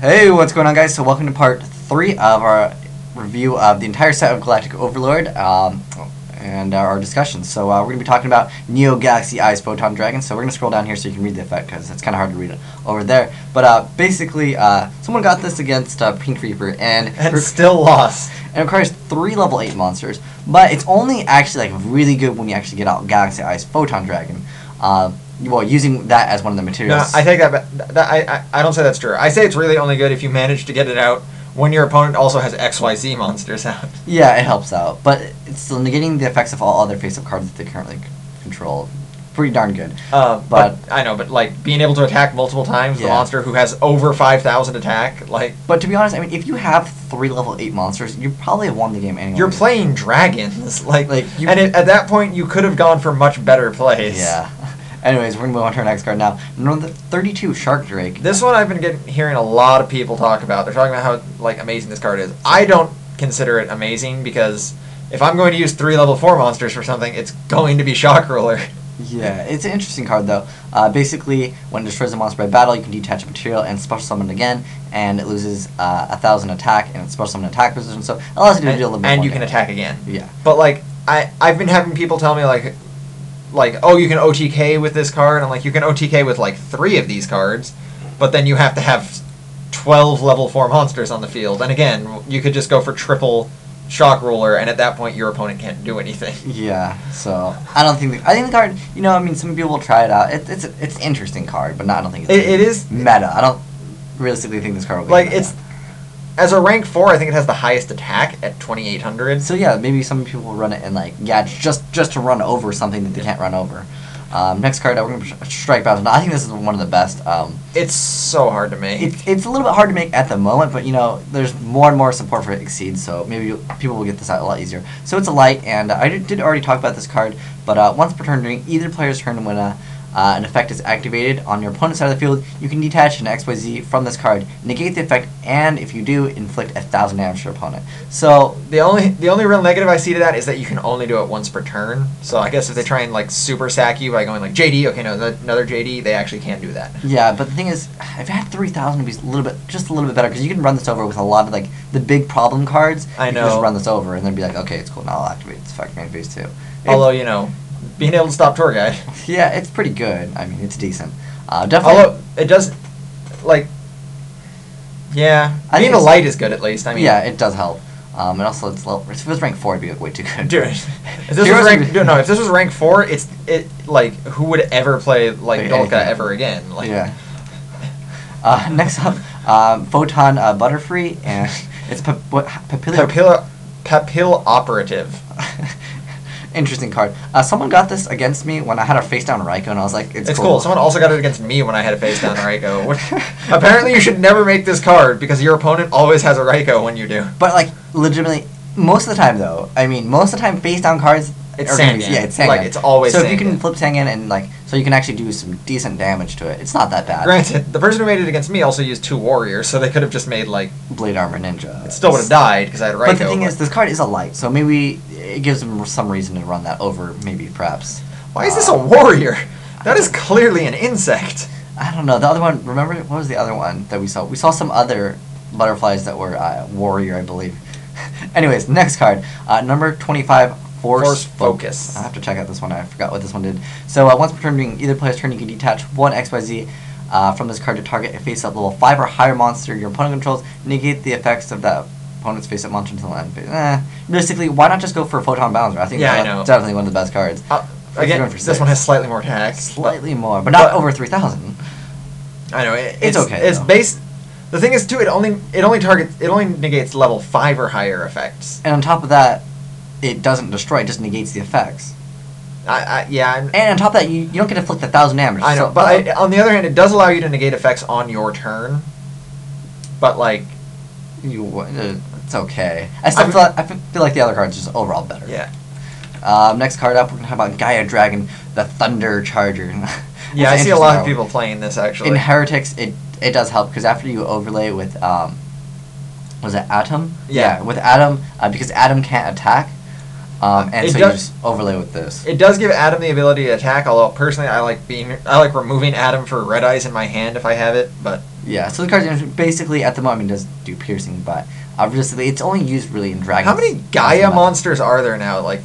Hey, what's going on, guys? So welcome to part 3 of our review of the entire set of Galactic Overlord and our discussion. So we're going to be talking about Neo Galaxy Eyes Photon Dragon. So we're going to scroll down here so you can read the effect because it's kind of hard to read it over there. But basically, someone got this against Pinkreaper and still lost. And it requires 3 level 8 monsters, but it's only actually like really good when you actually get out Galaxy Eyes Photon Dragon. Well, using that as one of the materials. No, I take that. I don't say that's true. I say it's really only good if you manage to get it out when your opponent also has XYZ monsters out. Yeah, it helps out, but it's still negating the effects of all other face-up cards that they currently control. Pretty darn good. But I know, but like being able to attack multiple times the monster who has over 5,000 attack, like. But to be honest, I mean, if you have 3 level 8 monsters, you probably have won the game anyway. You're playing dragons, and at that point you could have gone for much better plays. Yeah. Anyways, we're going to move on to our next card now. Number 32, Shark Drake. This one I've been hearing a lot of people talk about. They're talking about how amazing this card is. I don't consider it amazing because if I'm going to use 3 level 4 monsters for something, it's going to be Shock Ruler. Yeah, it's an interesting card though. Basically, when it destroys a monster by battle, you can detach a material and special summon it again, and it loses 1,000 attack and it's special summon attack position, so it allows you to deal a little bit more. And you can attack again. Yeah. But I've been having people tell me oh, you can OTK with this card. I'm like, you can OTK with 3 of these cards, but then you have to have 12 level 4 monsters on the field. And again, you could just go for triple Shock Ruler, and at that point your opponent can't do anything. Yeah, so I think the card, I mean, some people will try it out. It's an interesting card, but I don't think it is meta. I don't realistically think this card will be meta. As a rank 4, I think it has the highest attack at 2,800. So yeah, maybe some people will run it in just to run over something that they can't run over. Next card, we're going to Strike Bowser. I think this is one of the best. It's so hard to make. It's a little bit hard to make at the moment, but there's more and more support for Exceed, so maybe people will get this out a lot easier. So it's a light, and I did already talk about this card, but once per turn during either player's turn when an effect is activated on your opponent's side of the field, you can detach an XYZ from this card, negate the effect, and if you do, inflict 1,000 damage to your opponent. So the only real negative I see to that is that you can only do it once per turn. So I guess if they try and super sack you by going JD, okay, no, another JD, they actually can't do that. Yeah, but the thing is, if you had 3,000, it'd be just a little bit better because you can run this over with a lot of the big problem cards. I know. You can just run this over and then be like, okay, it's cool. Now I'll activate this effect main phase 2. Although being able to stop Tour Guide. Yeah, it's pretty good. I mean, it's decent. Definitely. Although it does, yeah, being a light is good at least. I mean, yeah, it does help. And also, if it was rank 4, it'd be way too good. Dude, if this was rank 4, who would ever play Dolka ever again? Yeah. Next up, Photon Butterfree, and it's Papil Operative. Interesting card. Someone got this against me when I had a face down Raikou, and I was like, it's cool. Someone also got it against me when I had a face down Raikou. Apparently, you should never make this card because your opponent always has a Raikou when you do. But legitimately, most of the time though, most of the time face down cards. It's Sangan. Yeah, it's Sangan. It's always so Sangan. If you can flip Sangan and so you can actually do some decent damage to it. It's not that bad. Granted, the person who made it against me also used 2 warriors, so they could have just made Blade Armor Ninja. It still would have died because I had Raikou. But the thing is, this card is a light, so maybe it gives them some reason to run that over. Maybe perhaps. Why is this a warrior? That is clearly an insect. I don't know. The other one. Remember what was the other one that we saw? We saw some other butterflies that were warrior, I believe. Anyways, next card, number 25. Force Focus. I have to check out this one. I forgot what this one did. So once per turn during either player's turn, you can detach 1 XYZ from this card to target a face-up level 5 or higher monster your opponent controls. Negate the effects of that opponent's face-up monster until the end phase. Realistically, why not just go for Photon Bouncer? I think that's definitely one of the best cards. Again, this one has slightly more attack. Slightly more, but not over 3,000. I know. It's okay. It's based. The thing is, too, it only negates level 5 or higher effects. And on top of that, it doesn't destroy, it just negates the effects. Yeah. And on top of that, you don't get to inflict 1,000 damage. I know, but on the other hand, it does allow you to negate effects on your turn. But it's okay. I feel like the other card's just overall better. Yeah. Next card up, we're gonna talk about Gaia Dragon, the Thunder Charger. Yeah, I see a lot of people playing this actually. In Heretics, it does help because after you overlay with was it Atom? Yeah. With Atom, because Atom can't attack. And so you just overlay with this. It does give Adam the ability to attack, although personally I like removing Adam for Red Eyes in my hand if I have it, but Yeah, so the card basically at the moment does do piercing, but obviously it's only used really in dragons. How many Gaia monsters are there now? Like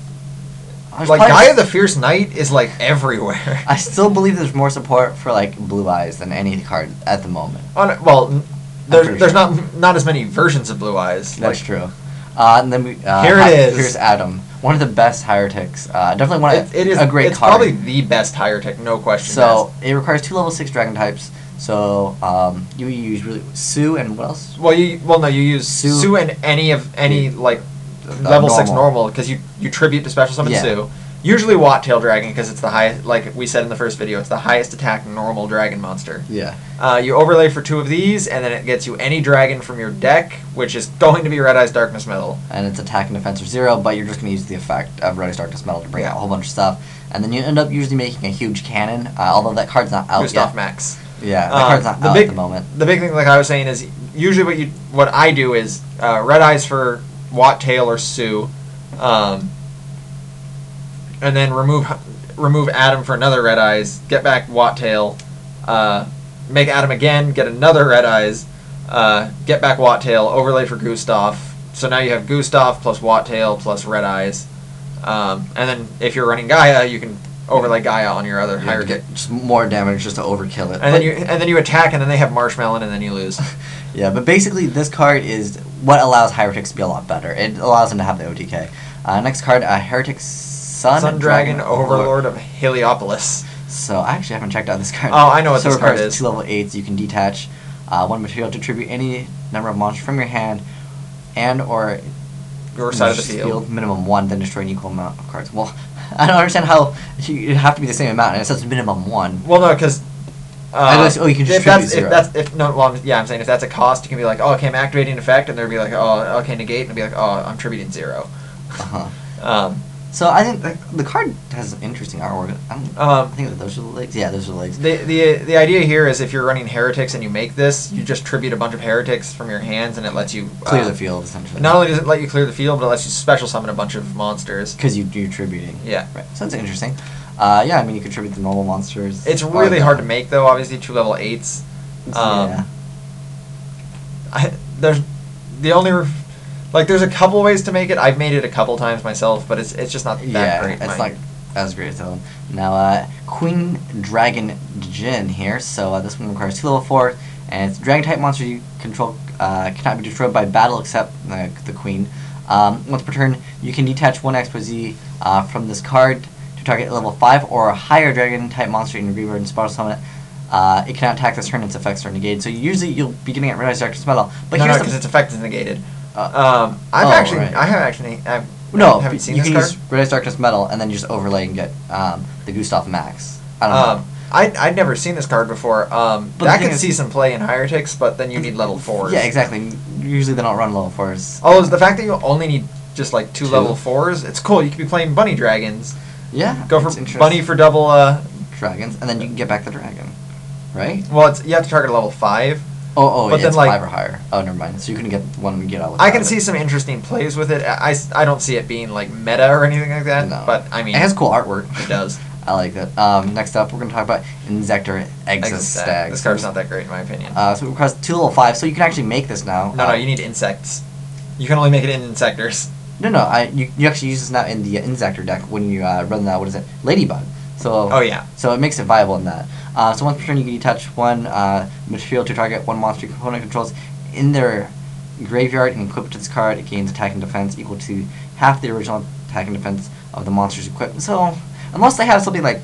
probably Gaia the Fierce Knight is like everywhere. I still believe there's more support for like Blue Eyes than any card at the moment. Well, there's sure. not as many versions of Blue Eyes. That's true. And then here it is. Here's Adam, one of the best Hieratics. Definitely one of it is a great it's card. Probably the best Hieratic, no question. So it requires 2 level 6 dragon types. So you use really Sue and what else? Well, you use Sue and any like level 6 normal because you tribute to special summon Sue. Usually Watt-tail dragon because it's the highest. Like we said in the first video, it's the highest attack normal dragon monster. Yeah. You overlay for 2 of these, and then it gets you any dragon from your deck, which is going to be Red Eyes Darkness Metal. And it's attack and defense are 0, but you're just going to use the effect of Red Eyes Darkness Metal to bring out a whole bunch of stuff. And then you end up usually making a huge cannon, although that card's not out Gustav yet. Max. Yeah, that card's not out at the moment. The big thing, like I was saying, is usually what I do is Red Eyes for Watt-tail or Sue, and then remove Adam for another Red Eyes, get back Watt-tail, make Adam again, get another Red Eyes, get back Watt-tail, overlay for Gustav. So now you have Gustav plus Watt-tail plus Red Eyes. And then if you're running Gaia, you can overlay Gaia on your other higher get just more damage just to overkill it. And then you attack, and then they have Marshmallow, and then you lose. Yeah, but basically this card is what allows Hieratics to be a lot better. It allows them to have the OTK. Next card, Hieratics Sun Dragon Overlord of Heliopolis. So I actually haven't checked out this card. Oh, I know what this card is. 2 level 8s. You can detach 1 material to tribute any number of monsters from your hand and or your side of the field. Minimum 1, then destroy an equal amount of cards. Well, I don't understand how it'd have to be the same amount, and it says minimum 1. Well, no, because you can just tribute 0. I'm saying if that's a cost, you can be like, oh, okay, I'm activating an effect, and they'll be like, oh, okay, negate, and it'll be like, oh, I'm tributing 0. So I think the card has interesting artwork. I think that those are the legs. Yeah, those are the legs. The idea here is if you're running Heretics and you make this, you just tribute a bunch of Heretics from your hands, and it lets you clear the field essentially. Not only does it let you clear the field, but it lets you special summon a bunch of monsters. Because you're tributing. Yeah. Right. So that's interesting. Yeah, I mean you could tribute the normal monsters. It's really hard to make though. Obviously, 2 level 8s. Yeah. There's a couple ways to make it. I've made it a couple times myself, but it's just not that great. It's not as great as that one. Now, Queen Dragon Jin here. So this one requires 2 level 4, and it's a dragon type monster you control cannot be destroyed by battle except the Queen. Once per turn, you can detach 1 XYZ from this card to target a level 5 or a higher dragon type monster in your graveyard and special summon it. It cannot attack this turn; its effects are negated. So usually you'll be getting at Red Eyes Darkness Metal, but here's because its effect is negated. I haven't seen you this can card. use Red Eyes Darkness Metal and then you just overlay and get the Gustav Max. I don't know. I'd never seen this card before. That can see some play in Hieratics, but then you need level 4s. Yeah, exactly. Usually they don't run level 4s. Oh, the fact that you only need just like 2 level 4s, it's cool. You could be playing bunny dragons. Yeah. Go for bunny for double dragons, and then you can get back the dragon. Right? Well, you have to target level 5. But then it's 5 or higher. Oh, never mind. So you can get one and get out with I can see some interesting plays with it. I don't see it being like meta or anything like that. No. But I mean, it has cool artwork. It does. I like that. Next up, we're going to talk about Inzektor Exostag. This card's not that great in my opinion. So it requires 2 level 5, so you can actually make this now. No, you need insects. You can only make it in Inzektors. No, you actually use this now in the Inzektor deck when you run the, what is it, Ladybug. So, oh yeah. So it makes it viable in that. So once per turn, you can detach 1 material to target 1 monster your opponent controls in their graveyard and equip it to this card. It gains attack and defense equal to half the original attack and defense of the monsters equipped. So unless they have something like,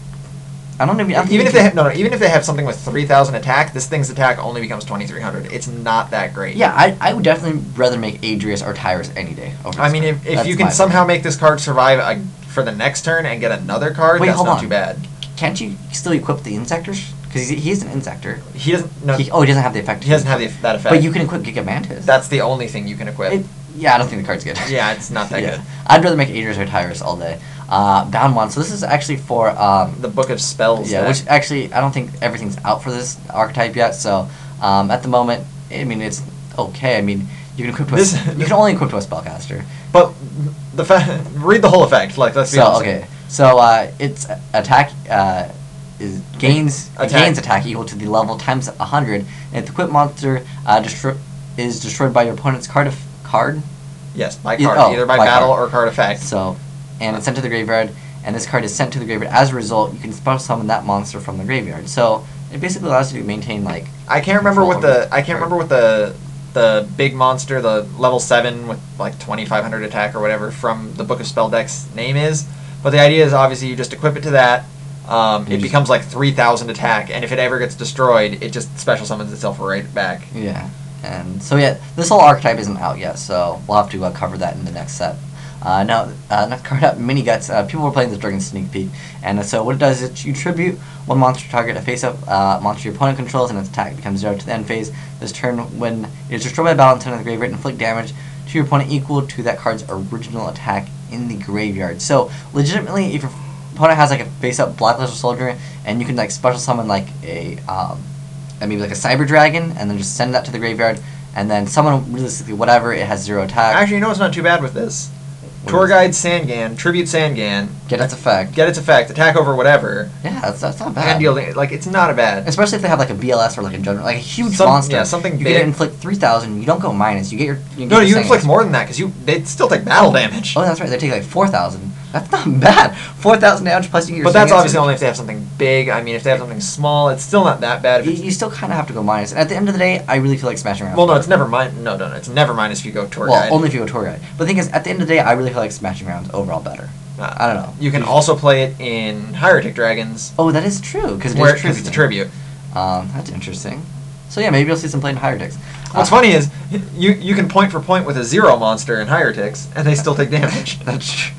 even if they have something with 3,000 attack, this thing's attack only becomes 2,300. It's not that great. Yeah, I would definitely rather make Adrius or Tyrus any day. I mean, if you can somehow make this card survive for the next turn and get another card, that's not too bad. Can't you still equip the Inzektors? Because he's an Inzektor. He doesn't. No, he doesn't have the effect. He doesn't have that effect. But you can equip Gigamantis. That's the only thing you can equip. Yeah, I don't think the card's good. Yeah, it's not that good. I'd rather make Adrius or Tyrus all day. Bound 1. So this is actually for the Book of Spells. Yeah, which actually I don't think everything's out for this archetype yet. So at the moment, I mean it's okay. I mean you can equip you can only equip to a spellcaster. But read the whole effect. Like let's be honest. Okay. So its attack gains attack equal to the level times 100, and if the equipped monster is destroyed by your opponent's card. Yes, by card, either by battle or card effect. So, and it's sent to the graveyard, and this card is sent to the graveyard. As a result, you can special summon that monster from the graveyard. So it basically allows you to maintain like. I can't remember what the big monster, the level 7 with like 2500 attack or whatever from the Book of Spell Deck's name is. But the idea is obviously you just equip it to that. It becomes like 3000 attack, and if it ever gets destroyed, it just special summons itself right back. Yeah. And so yeah, this whole archetype isn't out yet, so we'll have to cover that in the next set. Now, next card up, Mini Guts. People were playing this during the sneak peek, and so what it does is you tribute one monster target, a face-up monster your opponent controls, and its attack becomes 0 to the end phase. This turn, when it is destroyed by battle intent of the graveyard, inflict damage to your opponent equal to that card's original attack in the graveyard. So legitimately, if your opponent has like a face-up Blacklisted Soldier, and you can like special summon like a maybe like a Cyber Dragon, and then just send that to the graveyard, and then summon realistically whatever, it has 0 attack. Actually, you know what's not too bad with this? Tour Guide Sangan, Tribute Sangan. Get its effect. Get its effect, attack over whatever. Yeah, that's not bad. And deal, like, it's not a bad. Especially if they have like a BLS or like a general, like a huge monster. Yeah, something you big. You get inflict 3000, you don't go minus, you get your. You inflict more than that, because they still take battle damage. Oh, that's right, they take like 4000. That's not bad. 4,000 damage plus you get your. But that's obviously only if they have something big. I mean, if they have something small, it's still not that bad. You still kind of have to go minus. And at the end of the day, I really feel like smashing rounds. Well, no, it's never no, it's never minus if you go Tour Guide. Well, only if you go Tour Guide. But the thing is, at the end of the day, I really feel like smashing rounds overall better. I don't know. You can also play it in Hieratic Dragons. Oh, that is true, because it's a tribute. That's interesting. So yeah, maybe you'll see some play in Hieratics. What's funny is, you can point for point with a 0 monster in Hieratics, and they still take damage. That's true.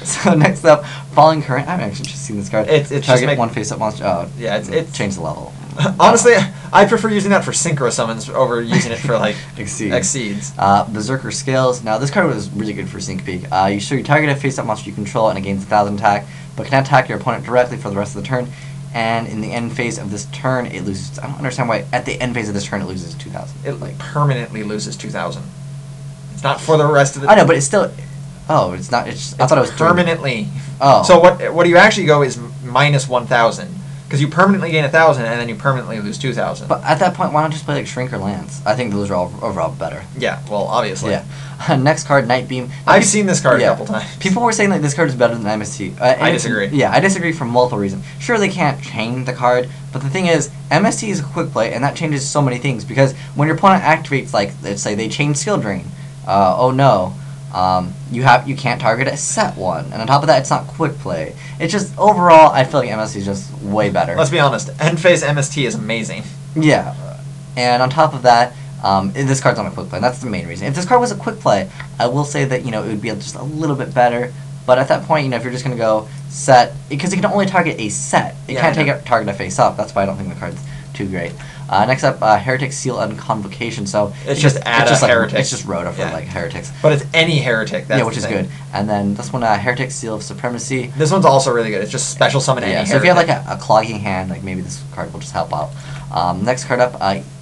So next up, Falling Current. I haven't actually just seen this card. It's target one face-up monster. Oh, yeah, it's changed the level. Honestly, I prefer using that for Synchro Summons over using it for like Exceeds. Berserker Scales. Now this card was really good for Sneak Peek. You show you target a face-up monster you control and it gains 1000 attack, but can attack your opponent directly for the rest of the turn. And in the end phase of this turn, it loses. I don't understand why. At the end phase of this turn, it loses 2000. It like permanently loses 2000. It's not for the rest of the. I know, but it's still. Oh, it's not. I thought it was permanently. Oh. So what do you actually go is minus 1000, because you permanently gain 1000 and then you permanently lose 2000. But at that point, why not just play like Shrink or Lance? I think those are all overall better. Yeah. Well, obviously. Yeah. Next card, Night Beam. I've seen this card a couple times. People were saying like this card is better than MST. I disagree. Yeah, I disagree for multiple reasons. Sure, they can't chain the card, but the thing is, MST is a quick play, and that changes so many things. Because when your opponent activates, like let's say they chain Skill Drain, oh no, you can't target a set one, and on top of that, it's not quick play. It's just overall, I feel like MST is just way better. Let's be honest, end phase MST is amazing. Yeah, and on top of that. This card's not a quick play. That's the main reason. If this card was a quick play, I will say that it would be just a little bit better. But at that point, if you're just gonna go set, because it can only target a set, it can't target a face up. That's why I don't think the card's too great. Next up, Heretic Seal and Convocation. So it's just Heretic. It's just Rhoda for like Heretics. But it's any Heretic. That's which is good. And then this one, Heretic Seal of Supremacy. This one's also really good. It's just special summon any Heretic. So if you have like a clogging hand, like maybe this card will just help out. Next card up,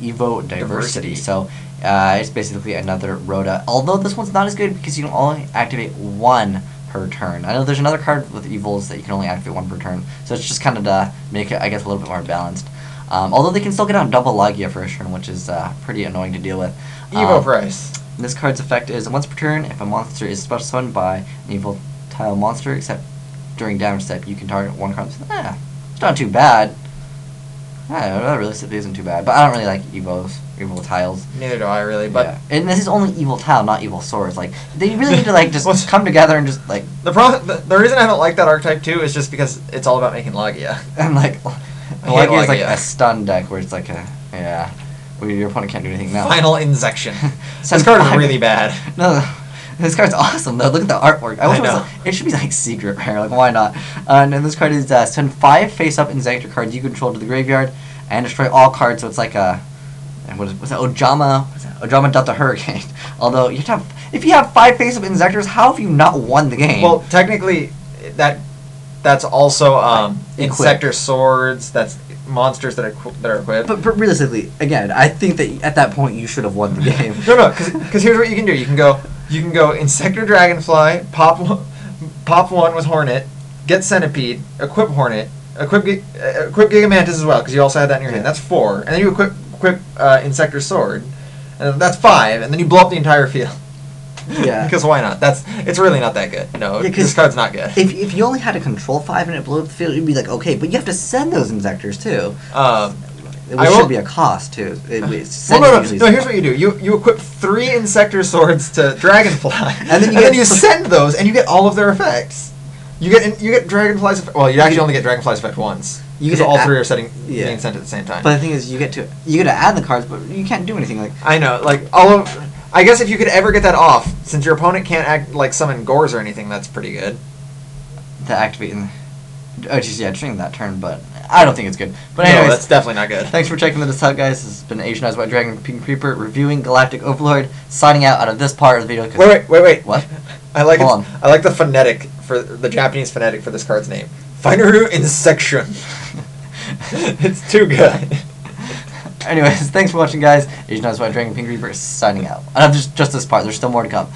Evo Diversity. So it's basically another Rhoda. Although this one's not as good because you can only activate one per turn. I know there's another card with Evils that you can only activate one per turn. So it's just kind of to make it, I guess, a little bit more balanced. Although they can still get on double Logia for a turn, which is pretty annoying to deal with. Evo price. This card's effect is once per turn, if a monster is special summoned by an evil tile monster, except during damage step, you can target one card. It's not too bad. That really isn't too bad, but I don't really like evil tiles. Neither do I really, but and this is only evil tile, not evil swords. Like they really need to like just come together and just like. The reason I don't like that archetype too is just because it's all about making Logia. And like, Logia is like a stun deck where it's like where your opponent can't do anything now. Final Inzection. This card is really bad. No. This card's awesome though. Look at the artwork. I wish it should be like secret rare. Like why not? And this card is send 5 face-up Inzektor cards you control to the graveyard and destroy all cards. So it's like a what's that? Ojama Delta Hurricane. Although you have if you have 5 face-up Inzektors, how have you not won the game? Well, technically, that's also Inzektor swords. That's monsters that are equipped. But realistically, again, I think that at that point you should have won the game. No, because here's what you can do. You can go Inzektor Dragonfly, pop one with Hornet, get Centipede, equip Hornet, equip Gigamantis as well, because you also had that in your hand. That's 4. And then you equip Inzektor Sword, and that's 5. And then you blow up the entire field. Yeah. Because why not? It's really not that good. No, this card's not good. If you only had to control 5 and it blew up the field, you'd be like, okay, but you have to send those Inzektors too. It should be a cost too. No, here's what you do. You equip 3 Inzektor Swords to Dragonfly, and then you send those, and you get all of their effects. You get Dragonfly's effect. Well, you actually only get Dragonfly's effect once. Because all 3 are being sent at the same time. But the thing is, you get to add the cards, but you can't do anything like. I know, I guess if you could ever get that off, since your opponent can't summon Gores or anything, that's pretty good. To activate during that turn, but I don't think it's good. But anyways, no, that's definitely not good. Thanks for checking this out, guys. This has been Asian Eyes White Dragon Pinkreaper reviewing Galactic Overlord. Signing out of this part of the video. Wait. What? I like the phonetic for the Japanese phonetic for this card's name. Finaru Insection. It's too good. Anyways, thanks for watching, guys. Asian Eyes White Dragon Pinkreaper signing out. And just this part. There's still more to come.